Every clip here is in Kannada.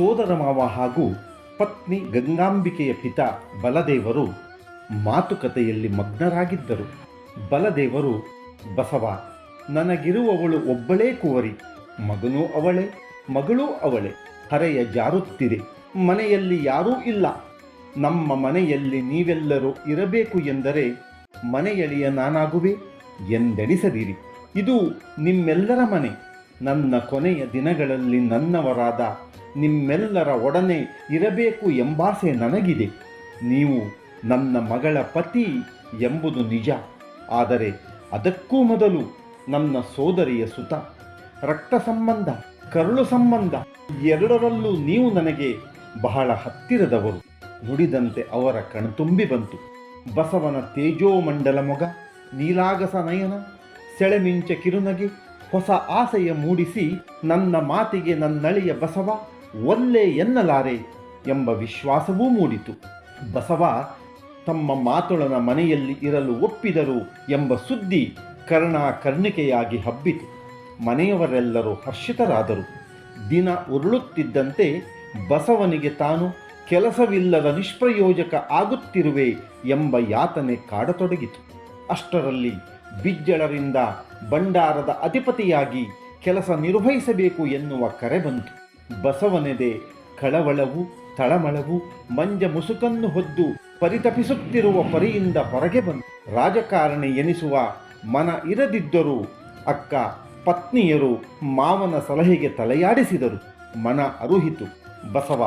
ಸೋದರ ಮಾವ ಹಾಗೂ ಪತ್ನಿ ಗಂಗಾಂಬಿಕೆಯ ಪಿತ ಬಲದೇವರು ಮಾತುಕತೆಯಲ್ಲಿ ಮಗ್ನರಾಗಿದ್ದರು. ಬಲದೇವರು, ಬಸವ, ನನಗಿರುವವಳು ಒಬ್ಬಳೇ ಕುವರಿ, ಮಗನೂ ಅವಳೇ, ಮಗಳೂ ಅವಳೇ. ಹರೆಯ ಜಾರುತ್ತಿದೆ, ಮನೆಯಲ್ಲಿ ಯಾರೂ ಇಲ್ಲ. ನಮ್ಮ ಮನೆಯಲ್ಲಿ ನೀವೆಲ್ಲರೂ ಇರಬೇಕು ಎಂದರೆ ಮನೆಯಳಿಯ ನಾನಾಗುವೆ ಎಂದೆಣಿಸದಿರಿ. ಇದು ನಿಮ್ಮೆಲ್ಲರ ಮನೆ. ನನ್ನ ಕೊನೆಯ ದಿನಗಳಲ್ಲಿ ನನ್ನವರಾದ ನಿಮ್ಮೆಲ್ಲರ ಒಡನೆ ಇರಬೇಕು ಎಂಬಾಸೆ ನನಗಿದೆ. ನೀವು ನನ್ನ ಮಗಳ ಪತಿ ಎಂಬುದು ನಿಜ, ಆದರೆ ಅದಕ್ಕೂ ಮೊದಲು ನನ್ನ ಸೋದರಿಯ ಸುತ. ರಕ್ತ ಸಂಬಂಧ, ಕರುಳು ಸಂಬಂಧ ಎರಡರಲ್ಲೂ ನೀವು ನನಗೆ ಬಹಳ ಹತ್ತಿರದವರು. ನುಡಿದಂತೆ ಅವರ ಕಣ್ತುಂಬಿ ಬಂತು. ಬಸವನ ತೇಜೋಮಂಡಲ ಮೊಗ, ನೀಲಾಗಸ ನಯನ, ಸೆಳೆಮಿಂಚ ಕಿರುನಗೆ ಹೊಸ ಆಸೆಯ ಮೂಡಿಸಿ ನನ್ನ ಮಾತಿಗೆ ನನ್ನಳಿಯ ಬಸವ ಒಲ್ಲೆ ಎನ್ನಲಾರೆ ಎಂಬ ವಿಶ್ವಾಸವೂ ಮೂಡಿತು. ಬಸವ ತಮ್ಮ ಮಾತೊಳನ ಮನೆಯಲ್ಲಿ ಇರಲು ಒಪ್ಪಿದರು ಎಂಬ ಸುದ್ದಿ ಕರ್ಣಿಕೆಯಾಗಿ ಹಬ್ಬಿತು. ಮನೆಯವರೆಲ್ಲರೂ ಹರ್ಷಿತರಾದರು. ದಿನ ಉರುಳುತ್ತಿದ್ದಂತೆ ಬಸವನಿಗೆ ತಾನು ಕೆಲಸವಿಲ್ಲದ ನಿಷ್ಪ್ರಯೋಜಕ ಆಗುತ್ತಿರುವೆ ಎಂಬ ಯಾತನೆ ಕಾಡತೊಡಗಿತು. ಅಷ್ಟರಲ್ಲಿ ಬಿಜ್ಜಳರಿಂದ ಭಂಡಾರದ ಅಧಿಪತಿಯಾಗಿ ಕೆಲಸ ನಿರ್ವಹಿಸಬೇಕು ಎನ್ನುವ ಕರೆ ಬಂತು. ಬಸವನೆದೆ ಕಳವಳವು, ತಳಮಳವು, ಮಂಜ ಮುಸುಕನ್ನು ಹೊದ್ದು ಪರಿತಪಿಸುತ್ತಿರುವ ಪರಿಯಿಂದ ಹೊರಗೆ ಬಂತು. ರಾಜಕಾರಣಿ ಎನಿಸುವ ಮನ ಇರದಿದ್ದರೂ ಅಕ್ಕ ಪತ್ನಿಯರು ಮಾವನ ಸಲಹೆಗೆ ತಲೆಯಾಡಿಸಿದರು. ಮನ ಅರುಹಿತು. ಬಸವ,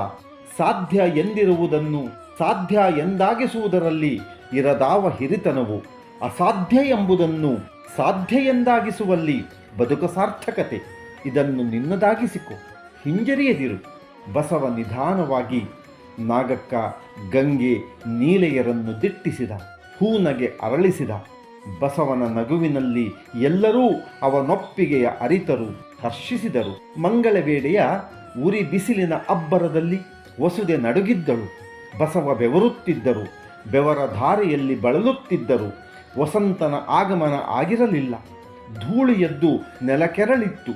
ಸಾಧ್ಯ ಎಂದಿರುವುದನ್ನು ಸಾಧ್ಯ ಎಂದಾಗಿಸುವುದರಲ್ಲಿ ಇರದಾವ ಹಿರಿತನವು, ಅಸಾಧ್ಯ ಎಂಬುದನ್ನು ಸಾಧ್ಯ ಎಂದಾಗಿಸುವಲ್ಲಿ ಬದುಕ ಸಾರ್ಥಕತೆ. ಇದನ್ನು ನಿನ್ನದಾಗಿಸಿಕೊ, ಹಿಂಜರಿಯದಿರು. ಬಸವ ನಿಧಾನವಾಗಿ ನಾಗಕ್ಕ, ಗಂಗೆ, ನೀಲೆಯರನ್ನು ದಿಟ್ಟಿಸಿದ. ಹೂನಗೆ ಅರಳಿಸಿದ. ಬಸವನ ನಗುವಿನಲ್ಲಿ ಎಲ್ಲರೂ ಅವನೊಪ್ಪಿಗೆಯ ಅರಿತರು, ಹರ್ಷಿಸಿದರು. ಮಂಗಳ ವೇಳೆಯ ಉರಿ ಬಿಸಿಲಿನ ಅಬ್ಬರದಲ್ಲಿ ವಸುದೆ ನಡುಗಿದ್ದಳು. ಬಸವ ಬೆವರುತ್ತಿದ್ದರು. ಬೆವರ ಧಾರೆಯಲ್ಲಿ ಬಳಲುತ್ತಿದ್ದರು. ವಸಂತನ ಆಗಮನ ಆಗಿರಲಿಲ್ಲ. ಧೂಳು ಎದ್ದು ನೆಲಕೆರಳಿತ್ತು.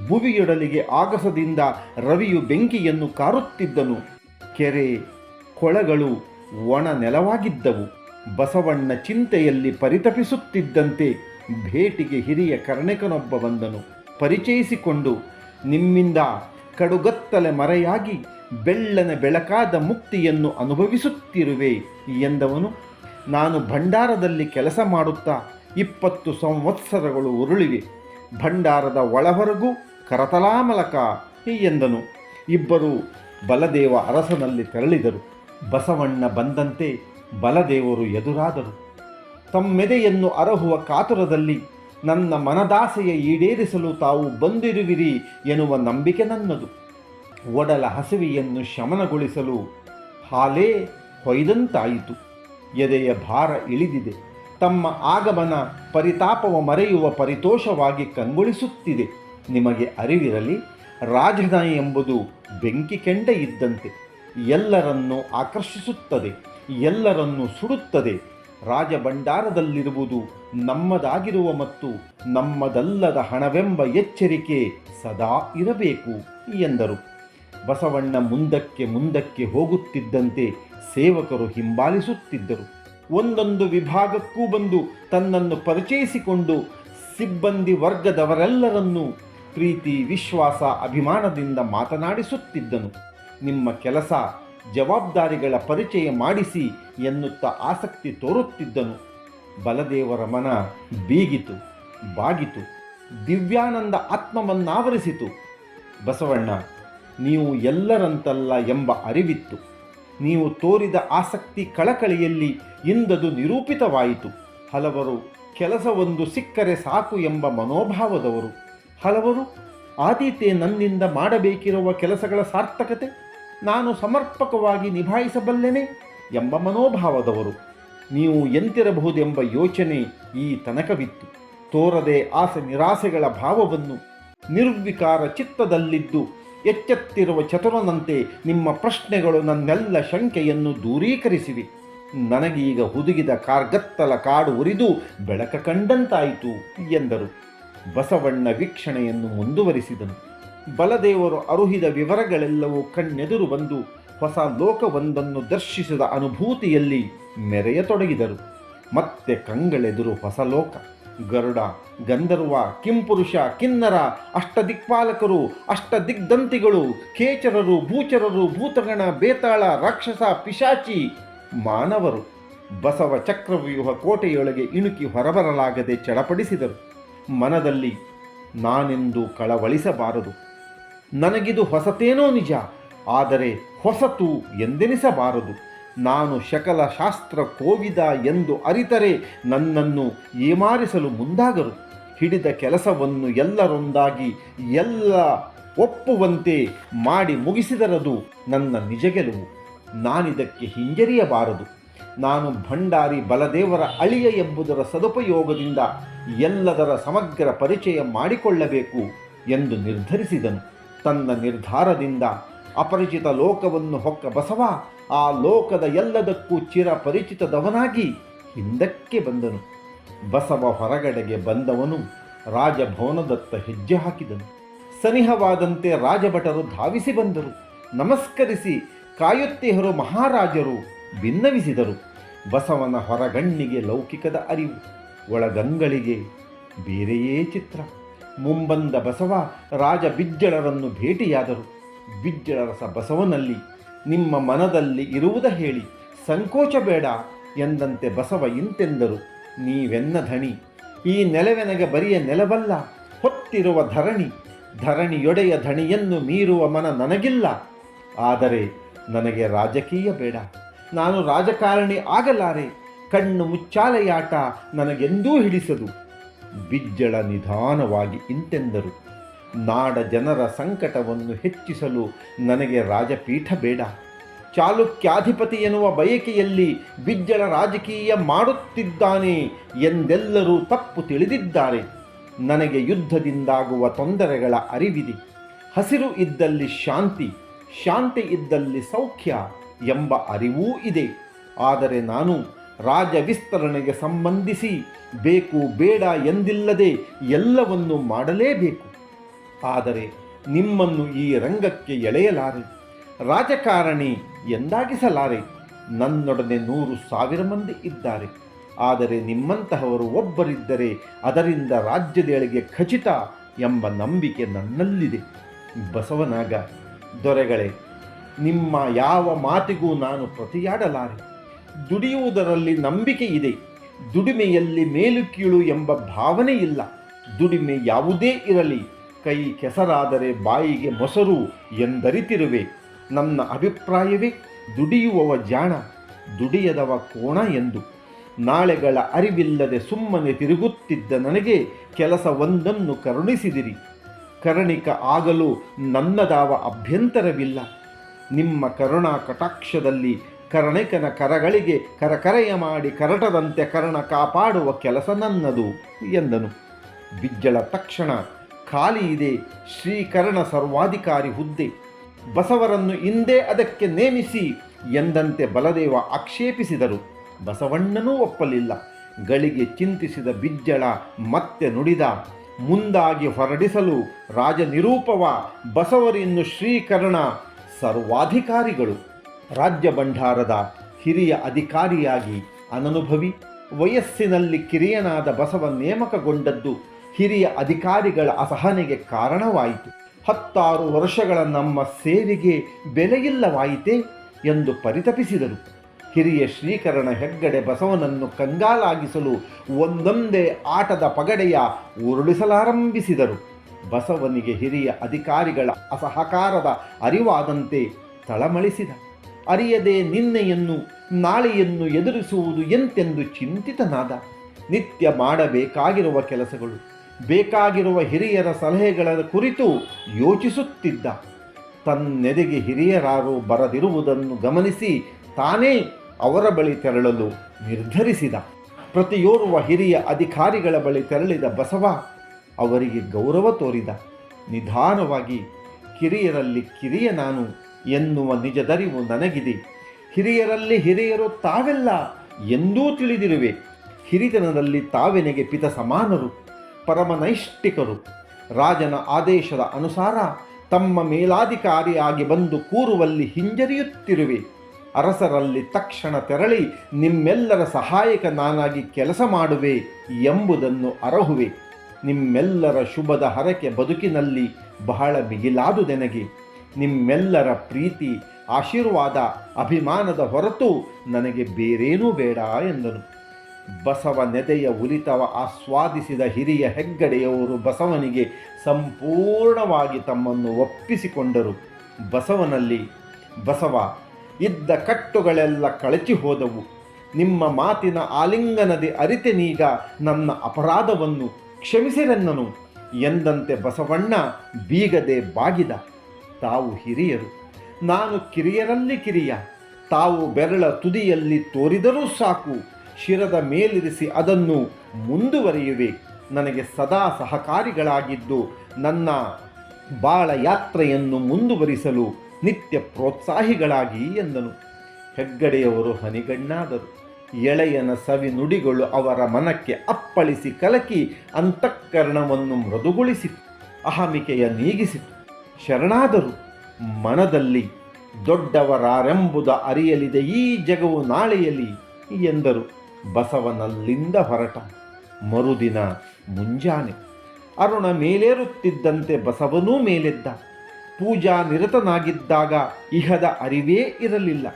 ಭುವಿಯೊಡಲಿಗೆ ಆಗಸದಿಂದ ರವಿಯು ಬೆಂಕಿಯನ್ನು ಕಾರುತ್ತಿದ್ದನು. ಕೆರೆ ಕೊಳಗಳು ಒಣ ನೆಲವಾಗಿದ್ದವು. ಬಸವಣ್ಣ ಚಿಂತೆಯಲ್ಲಿ ಪರಿತಪಿಸುತ್ತಿದ್ದಂತೆ ಭೇಟಿಗೆ ಹಿರಿಯ ಕರ್ಣಿಕನೊಬ್ಬ ಬಂದನು. ಪರಿಚಯಿಸಿಕೊಂಡು, ನಿಮ್ಮಿಂದ ಕಡುಗತ್ತಲೆ ಮರೆಯಾಗಿ ಬೆಳ್ಳನೆ ಬೆಳಕಾದ ಮುಕ್ತಿಯನ್ನು ಅನುಭವಿಸುತ್ತಿರುವೆ ಎಂದವನು. ನಾನು ಭಂಡಾರದಲ್ಲಿ ಕೆಲಸ ಮಾಡುತ್ತಾ 20 ಸಂವತ್ಸರಗಳು ಉರುಳಿವೆ. ಭಂಡಾರದ ಒಳಹೊರಗೂ ಕರತಲಾಮಲಕ ಎಂದನು. ಇಬ್ಬರು ಬಲದೇವ ಅರಸನಲ್ಲಿ ತೆರಳಿದರು. ಬಸವಣ್ಣ ಬಂದಂತೆ ಬಲದೇವರು ಎದುರಾದರು. ತಮ್ಮೆದೆಯನ್ನು ಅರಹುವ ಕಾತುರದಲ್ಲಿ ನನ್ನ ಮನದಾಸೆಯ ಈಡೇರಿಸಲು ತಾವು ಬಂದಿರುವಿರಿ ಎನ್ನುವ ನಂಬಿಕೆ ನನ್ನದು. ಒಡಲ ಹಸಿವೆಯನ್ನು ಶಮನಗೊಳಿಸಲು ಹಾಲೇ ಹೊಯ್ದಂತಾಯಿತು. ಎದೆಯ ಭಾರ ಇಳಿದಿದೆ. ತಮ್ಮ ಆಗಮನ ಪರಿತಾಪವ ಮರೆಯುವ ಪರಿತೋಷವಾಗಿ ಕಂಗೊಳಿಸುತ್ತಿದೆ. ನಿಮಗೆ ಅರಿವಿರಲಿ, ರಾಜಧಾನಿ ಎಂಬುದು ಬೆಂಕಿ ಕೆಂಡ ಇದ್ದಂತೆ. ಎಲ್ಲರನ್ನೂ ಆಕರ್ಷಿಸುತ್ತದೆ, ಎಲ್ಲರನ್ನೂ ಸುಡುತ್ತದೆ. ರಾಜಭಂಡಾರದಲ್ಲಿರುವುದು ನಮ್ಮದಾಗಿರುವ ಮತ್ತು ನಮ್ಮದಲ್ಲದ ಹಣವೆಂಬ ಎಚ್ಚರಿಕೆ ಸದಾ ಇರಬೇಕು ಎಂದರು. ಬಸವಣ್ಣ ಮುಂದಕ್ಕೆ ಹೋಗುತ್ತಿದ್ದಂತೆ ಸೇವಕರು ಹಿಂಬಾಲಿಸುತ್ತಿದ್ದರು. ಒಂದೊಂದು ವಿಭಾಗಕ್ಕೂ ಬಂದು ತನ್ನನ್ನು ಪರಿಚಯಿಸಿಕೊಂಡು ಸಿಬ್ಬಂದಿ ವರ್ಗದವರೆಲ್ಲರನ್ನೂ ಪ್ರೀತಿ, ವಿಶ್ವಾಸ, ಅಭಿಮಾನದಿಂದ ಮಾತನಾಡಿಸುತ್ತಿದ್ದನು. ನಿಮ್ಮ ಕೆಲಸ, ಜವಾಬ್ದಾರಿಗಳ ಪರಿಚಯ ಮಾಡಿಸಿ ಎನ್ನುತ್ತಾ ಆಸಕ್ತಿ ತೋರುತ್ತಿದ್ದನು. ಬಲದೇವರ ಮನ ಬೀಗಿತು, ಬಾಗಿತು. ದಿವ್ಯಾನಂದ ಆತ್ಮವನ್ನಾವರಿಸಿತು. ಬಸವಣ್ಣ, ನೀವು ಎಲ್ಲರಂತಲ್ಲ ಎಂಬ ಅರಿವಿತ್ತು. ನೀವು ತೋರಿದ ಆಸಕ್ತಿ ಕಳಕಳಿಯಲ್ಲಿ ಇಂದದು ನಿರೂಪಿತವಾಯಿತು. ಹಲವರು ಕೆಲಸವೊಂದು ಸಿಕ್ಕರೆ ಸಾಕು ಎಂಬ ಮನೋಭಾವದವರು. ಹಲವರು ಆದೀತೆ ನನ್ನಿಂದ ಮಾಡಬೇಕಿರುವ ಕೆಲಸಗಳ ಸಾರ್ಥಕತೆ ನಾನು ಸಮರ್ಪಕವಾಗಿ ನಿಭಾಯಿಸಬಲ್ಲೆನೆ ಎಂಬ ಮನೋಭಾವದವರು. ನೀವು ಎಂತಿರಬಹುದೆಂಬ ಯೋಚನೆ ಈ ತನಕವಿತ್ತು. ತೋರದೆ ಆಸೆ ನಿರಾಸೆಗಳ ಭಾವವನ್ನು ನಿರ್ವಿಕಾರ ಚಿತ್ತದಲ್ಲಿದ್ದು ಎಚ್ಚೆತ್ತಿರುವ ಚತುರನಂತೆ ನಿಮ್ಮ ಪ್ರಶ್ನೆಗಳು ನನ್ನೆಲ್ಲ ಶಂಕೆಯನ್ನು ದೂರೀಕರಿಸಿವೆ. ನನಗೀಗ ಹುದುಗಿದ ಕಾರ್ಗತ್ತಲ ಕಾಡು ಉರಿದು ಬೆಳಕ ಕಂಡಂತಾಯಿತು ಎಂದರು. ಬಸವಣ್ಣ ವೀಕ್ಷಣೆಯನ್ನು ಮುಂದುವರಿಸಿದನು. ಬಲದೇವರು ಅರುಹಿದ ವಿವರಗಳೆಲ್ಲವೂ ಕಣ್ಣೆದುರು ಬಂದು ಹೊಸ ಲೋಕವೊಂದನ್ನು ದರ್ಶಿಸಿದ ಅನುಭೂತಿಯಲ್ಲಿ ಮೆರೆಯತೊಡಗಿದರು. ಮತ್ತೆ ಕಂಗಳೆದುರು ಹೊಸ ಲೋಕ. ಗರುಡ, ಗಂಧರ್ವ, ಕಿಂಪುರುಷ, ಕಿನ್ನರ, ಅಷ್ಟದಿಕ್ಪಾಲಕರು, ಅಷ್ಟದಿಗ್ಧಂತಿಗಳು, ಖೇಚರರು, ಭೂಚರರು, ಭೂತಗಣ, ಬೇತಾಳ, ರಾಕ್ಷಸ, ಪಿಶಾಚಿ, ಮಾನವರು ಬಸವ ಚಕ್ರವ್ಯೂಹ ಕೋಟೆಯೊಳಗೆ ಇಣುಕಿ ಹೊರಬರಲಾಗದೆ ಚಡಪಡಿಸಿದರು. ಮನದಲ್ಲಿ ನಾನೆಂದು ಕಳವಳಿಸಬಾರದು. ನನಗಿದು ಹೊಸತೇನೋ ನಿಜ, ಆದರೆ ಹೊಸತು ಎಂದೆನಿಸಬಾರದು. ನಾನು ಶಕಲ ಶಾಸ್ತ್ರ ಕೋವಿದ ಎಂದು ಅರಿತರೆ ನನ್ನನ್ನು ಏಮಾರಿಸಲು ಮುಂದಾಗರು. ಹಿಡಿದ ಕೆಲಸವನ್ನು ಎಲ್ಲರೊಂದಾಗಿ ಎಲ್ಲ ಒಪ್ಪುವಂತೆ ಮಾಡಿ ಮುಗಿಸಿದರದು ನನ್ನ ನಿಜ ಗೆಲುವು. ನಾನಿದಕ್ಕೆ ಹಿಂಜರಿಯಬಾರದು. ನಾನು ಭಂಡಾರಿ ಬಲದೇವರ ಅಳಿಯ ಎಂಬುದರ ಸದುಪಯೋಗದಿಂದ ಎಲ್ಲದರ ಸಮಗ್ರ ಪರಿಚಯ ಮಾಡಿಕೊಳ್ಳಬೇಕು ಎಂದು ನಿರ್ಧರಿಸಿದನು. ತನ್ನ ನಿರ್ಧಾರದಿಂದ ಅಪರಿಚಿತ ಲೋಕವನ್ನು ಹೊಕ್ಕ ಬಸವ ಆ ಲೋಕದ ಎಲ್ಲದಕ್ಕೂ ಚಿರಪರಿಚಿತದವನಾಗಿ ಹಿಂದಕ್ಕೆ ಬಂದನು. ಬಸವ ಹೊರಗಡೆಗೆ ಬಂದವನು ರಾಜಭವನದತ್ತ ಹೆಜ್ಜೆ ಹಾಕಿದನು. ಸನಿಹವಾದಂತೆ ರಾಜಭಟರು ಧಾವಿಸಿ ಬಂದರು. ನಮಸ್ಕರಿಸಿ ಕಾಯುತ್ತಿಹರು ಮಹಾರಾಜರು ಭಿನ್ನವಿಸಿದರು. ಬಸವನ ಹೊರಗಣ್ಣಿಗೆ ಲೌಕಿಕದ ಅರಿವು, ಒಳಗಂಗಳಿಗೆ ಬೇರೆಯೇ ಚಿತ್ರ. ಮುಂಬಂದ ಬಸವ ರಾಜ ಬಿಜ್ಜಳರನ್ನು ಭೇಟಿಯಾದರು. ಬಿಜ್ಜಳರಸ ಬಸವನಲ್ಲಿ ನಿಮ್ಮ ಮನದಲ್ಲಿ ಇರುವುದ ಹೇಳಿ, ಸಂಕೋಚ ಬೇಡ ಎಂದಂತೆ ಬಸವ ಇಂತೆಂದರು. ನೀವೆನ್ನ ಧಣಿ, ಈ ನೆಲವೆನಗೆ ಬರಿಯ ನೆಲವಲ್ಲ, ಹೊತ್ತಿರುವ ಧರಣಿ. ಧರಣಿಯೊಡೆಯ ಧಣಿಯನ್ನು ಮೀರುವ ಮನ ನನಗಿಲ್ಲ. ಆದರೆ ನನಗೆ ರಾಜಕೀಯ ಬೇಡ, ನಾನು ರಾಜಕಾರಣಿ ಆಗಲಾರೆ. ಕಣ್ಣು ಮುಚ್ಚಾಲೆಯಾಟ ನನಗೆಂದೂ ಹಿಡಿಸದು. ಬಿಜ್ಜಳ ನಿಧಾನವಾಗಿ ಇಂತೆಂದರು. ನಾಡ ಜನರ ಸಂಕಟವನ್ನು ಹೆಚ್ಚಿಸಲು ನನಗೆ ರಾಜಪೀಠ ಬೇಡ. ಚಾಲುಕ್ಯಾಧಿಪತಿ ಎನ್ನುವ ಬಯಕೆಯಲ್ಲಿ ಬಿಜ್ಜಳ ರಾಜಕೀಯ ಮಾಡುತ್ತಿದ್ದಾನೆ ಎಂದೆಲ್ಲರೂ ತಪ್ಪು ತಿಳಿದಿದ್ದಾರೆ. ನನಗೆ ಯುದ್ಧದಿಂದಾಗುವ ತೊಂದರೆಗಳ ಅರಿವಿದೆ. ಹಸಿರು ಇದ್ದಲ್ಲಿ ಶಾಂತಿ, ಶಾಂತಿ ಇದ್ದಲ್ಲಿ ಸೌಖ್ಯ ಎಂಬ ಅರಿವೂ ಇದೆ. ಆದರೆ ನಾನು ರಾಜ ವಿಸ್ತರಣೆಗೆ ಸಂಬಂಧಿಸಿ ಬೇಕು ಬೇಡ ಎಂದಿಲ್ಲದೆ ಎಲ್ಲವನ್ನು ಮಾಡಲೇಬೇಕು. ಆದರೆ ನಿಮ್ಮನ್ನು ಈ ರಂಗಕ್ಕೆ ಎಳೆಯಲಾರೆ, ರಾಜಕಾರಣಿ ಎಂದಾಗಿಸಲಾರೆ. ನನ್ನೊಡನೆ 100,000 ಮಂದಿ ಇದ್ದಾರೆ. ಆದರೆ ನಿಮ್ಮಂತಹವರು ಒಬ್ಬರಿದ್ದರೆ ಅದರಿಂದ ರಾಜ್ಯದೇಳಿಗೆ ಖಚಿತ ಎಂಬ ನಂಬಿಕೆ ನನ್ನಲ್ಲಿದೆ. ಬಸವನಾಗ, ದೊರೆಗಳೇ, ನಿಮ್ಮ ಯಾವ ಮಾತಿಗೂ ನಾನು ಪ್ರತಿಯಾಡಲಾರೆ. ದುಡಿಯುವುದರಲ್ಲಿ ನಂಬಿಕೆ ಇದೆ. ದುಡಿಮೆಯಲ್ಲಿ ಮೇಲು ಕೀಳು ಎಂಬ ಭಾವನೆ ಇಲ್ಲ. ದುಡಿಮೆ ಯಾವುದೇ ಇರಲಿ, ಕೈ ಕೆಸರಾದರೆ ಬಾಯಿಗೆ ಮೊಸರು ಎಂದರಿತಿರುವೆ. ನನ್ನ ಅಭಿಪ್ರಾಯವೇ ದುಡಿಯುವವ ಜಾಣ, ದುಡಿಯದವ ಕೋಣ ಎಂದು. ನಾಳೆಗಳ ಅರಿವಿಲ್ಲದೆ ಸುಮ್ಮನೆ ತಿರುಗುತ್ತಿದ್ದ ನನಗೆ ಕೆಲಸವೊಂದನ್ನು ಕರುಣಿಸಿದಿರಿ. ಕರುಣಿಕ ಆಗಲು ನನ್ನದಾವ ಅಭ್ಯಂತರವಿಲ್ಲ. ನಿಮ್ಮ ಕರುಣಾ ಕಟಾಕ್ಷದಲ್ಲಿ ಕರ್ಣಿಕನ ಕರಗಳಿಗೆ ಕರಕರೆಯ ಮಾಡಿ ಕರಟದಂತೆ ಕರ್ಣ ಕಾಪಾಡುವ ಕೆಲಸ ನನ್ನದು ಎಂದನು. ಬಿಜ್ಜಳ ತಕ್ಷಣ ಖಾಲಿ ಇದೆ ಶ್ರೀಕರ್ಣ ಸರ್ವಾಧಿಕಾರಿ ಹುದ್ದೆ, ಬಸವರನ್ನು ಇಂದೇ ಅದಕ್ಕೆ ನೇಮಿಸಿ ಎಂದಂತೆ ಬಲದೇವ ಆಕ್ಷೇಪಿಸಿದರು. ಬಸವಣ್ಣನೂ ಒಪ್ಪಲಿಲ್ಲ. ಗಳಿಗೆ ಚಿಂತಿಸಿದ ಬಿಜ್ಜಳ ಮತ್ತೆ ನುಡಿದ, ಮುಂದಾಗಿ ಹೊರಡಿಸಲು ರಾಜನಿರೂಪವ ಬಸವರಿನ್ನು ಶ್ರೀಕರ್ಣ ಸರ್ವಾಧಿಕಾರಿಗಳು. ರಾಜ್ಯ ಭಂಡಾರದ ಹಿರಿಯ ಅಧಿಕಾರಿಯಾಗಿ ಅನನುಭವಿ ವಯಸ್ಸಿನಲ್ಲಿ ಕಿರಿಯನಾದ ಬಸವ ನೇಮಕಗೊಂಡದ್ದು ಹಿರಿಯ ಅಧಿಕಾರಿಗಳ ಅಸಹನೆಗೆ ಕಾರಣವಾಯಿತು. 16 ವರ್ಷಗಳ ನಮ್ಮ ಸೇವೆಗೆ ಬೆಲೆಯಿಲ್ಲವಾಯಿತೆ ಎಂದು ಪರಿತಪಿಸಿದರು. ಹಿರಿಯ ಶ್ರೀಕರಣ ಹೆಗ್ಗಡೆ ಬಸವನನ್ನು ಕಂಗಾಲಾಗಿಸಲು ಒಂದೊಂದೇ ಆಟದ ಪಗಡೆಯ ಉರುಳಿಸಲಾರಂಭಿಸಿದರು. ಬಸವನಿಗೆ ಹಿರಿಯ ಅಧಿಕಾರಿಗಳ ಅಸಹಕಾರದ ಅರಿವಾದಂತೆ ತಳಮಳಿಸಿದ. ಅರಿಯದೆ ನಿನ್ನೆಯನ್ನು ನಾಳೆಯನ್ನು ಎದುರಿಸುವುದು ಎಂತೆಂದು ಚಿಂತಿತನಾದ. ನಿತ್ಯ ಮಾಡಬೇಕಾಗಿರುವ ಕೆಲಸಗಳು, ಬೇಕಾಗಿರುವ ಹಿರಿಯರ ಸಲಹೆಗಳ ಕುರಿತು ಯೋಚಿಸುತ್ತಿದ್ದ. ತನ್ನೆದೆಗೆ ಹಿರಿಯರಾರು ಬರದಿರುವುದನ್ನು ಗಮನಿಸಿ ತಾನೇ ಅವರ ಬಳಿ ತೆರಳಲು ನಿರ್ಧರಿಸಿದ. ಪ್ರತಿಯೋರ್ವ ಹಿರಿಯ ಅಧಿಕಾರಿಗಳ ಬಳಿ ತೆರಳಿದ ಬಸವ ಅವರಿಗೆ ಗೌರವ ತೋರಿದ. ನಿಧಾನವಾಗಿ, ಕಿರಿಯರಲ್ಲಿ ಕಿರಿಯ ನಾನು ಎನ್ನುವ ನಿಜದರಿವು ನನಗಿದೆ. ಹಿರಿಯರಲ್ಲಿ ಹಿರಿಯರು ತಾವೆಲ್ಲ ಎಂದೂ ತಿಳಿದಿರುವೆ. ಹಿರಿತನದಲ್ಲಿ ತಾವೆನೆಗೆ ಪಿತ ಸಮಾನರು, ಪರಮನೈಷ್ಠಿಕರು. ರಾಜನ ಆದೇಶದ ಅನುಸಾರ ತಮ್ಮ ಮೇಲಾಧಿಕಾರಿಯಾಗಿ ಬಂದು ಕೂರುವಲ್ಲಿ ಹಿಂಜರಿಯುತ್ತಿರುವೆ. ಅರಸರಲ್ಲಿ ತಕ್ಷಣ ತೆರಳಿ ನಿಮ್ಮೆಲ್ಲರ ಸಹಾಯಕ ನಾನಾಗಿ ಕೆಲಸ ಮಾಡುವೆ ಎಂಬುದನ್ನು ಅರಹುವೆ. ನಿಮ್ಮೆಲ್ಲರ ಶುಭದ ಹರಕೆ ಬದುಕಿನಲ್ಲಿ ಬಹಳ ಮಿಗಿಲಾದುದೆನಗೆ. ನಿಮ್ಮೆಲ್ಲರ ಪ್ರೀತಿ, ಆಶೀರ್ವಾದ, ಅಭಿಮಾನದ ಹೊರತು ನನಗೆ ಬೇರೇನೂ ಬೇಡ ಎಂದನು. ಬಸವ ನೆದೆಯ ಉರಿತವ ಆಸ್ವಾದಿಸಿದ ಹಿರಿಯ ಹೆಗ್ಗಡೆಯವರು ಬಸವನಿಗೆ ಸಂಪೂರ್ಣವಾಗಿ ತಮ್ಮನ್ನು ಒಪ್ಪಿಸಿಕೊಂಡರು. ಬಸವನಲ್ಲಿ, ಬಸವ, ಇದ್ದ ಕಟ್ಟುಗಳೆಲ್ಲ ಕಳಚಿ ಹೋದವು. ನಿಮ್ಮ ಮಾತಿನ ಆಲಿಂಗನದೆ ಅರಿತೆನೀಗ ನನ್ನ ಅಪರಾಧವನ್ನು ಕ್ಷಮಿಸಿರೆನ್ನನು ಎಂದಂತೆ ಬಸವಣ್ಣ ಬೀಗದೆ ಬಾಗಿದ. ತಾವು ಹಿರಿಯರು, ನಾನು ಕಿರಿಯರಲ್ಲಿ ಕಿರಿಯ. ತಾವು ಬೆರಳ ತುದಿಯಲ್ಲಿ ತೋರಿದರೂ ಸಾಕು, ಶಿರದ ಮೇಲಿರಿಸಿ ಅದನ್ನು ಮುಂದುವರಿಯುವೆ. ನನಗೆ ಸದಾ ಸಹಕಾರಿಗಳಾಗಿದ್ದು ನನ್ನ ಬಾಳ ಯಾತ್ರೆಯನ್ನು ಮುಂದುವರಿಸಲು ನಿತ್ಯ ಪ್ರೋತ್ಸಾಹಿಗಳಾಗಿ ಎಂದನು. ಹೆಗ್ಗಡೆಯವರು ಹನಿಗಣ್ಣಾದರು. ಎಳೆಯನ ಸವಿ ನುಡಿಗಳು ಅವರ ಮನಕ್ಕೆ ಅಪ್ಪಳಿಸಿ ಕಲಕಿ ಅಂತಃಕರಣವನ್ನು ಮೃದುಗೊಳಿಸಿತು, ಅಹಮಿಕೆಯ ನೀಗಿಸಿತು. ಶರಣಾದರು. ಮನದಲ್ಲಿ ದೊಡ್ಡವರಾರೆಂಬುದ ಅರಿಯಲಿದೆ ಈ ಜಗವು ನಾಳೆಯಲಿ ಎಂದರು. ಬಸವನಲ್ಲಿಂದ ಹೊರಟ ಮರುದಿನ ಮುಂಜಾನೆ ಅರುಣ ಮೇಲೇರುತ್ತಿದ್ದಂತೆ ಬಸವನೂ ಮೇಲೆದ್ದ. ಪೂಜಾ ನಿರತನಾಗಿದ್ದಾಗ ಇಹದ ಅರಿವೇ ಇರಲಿಲ್ಲ.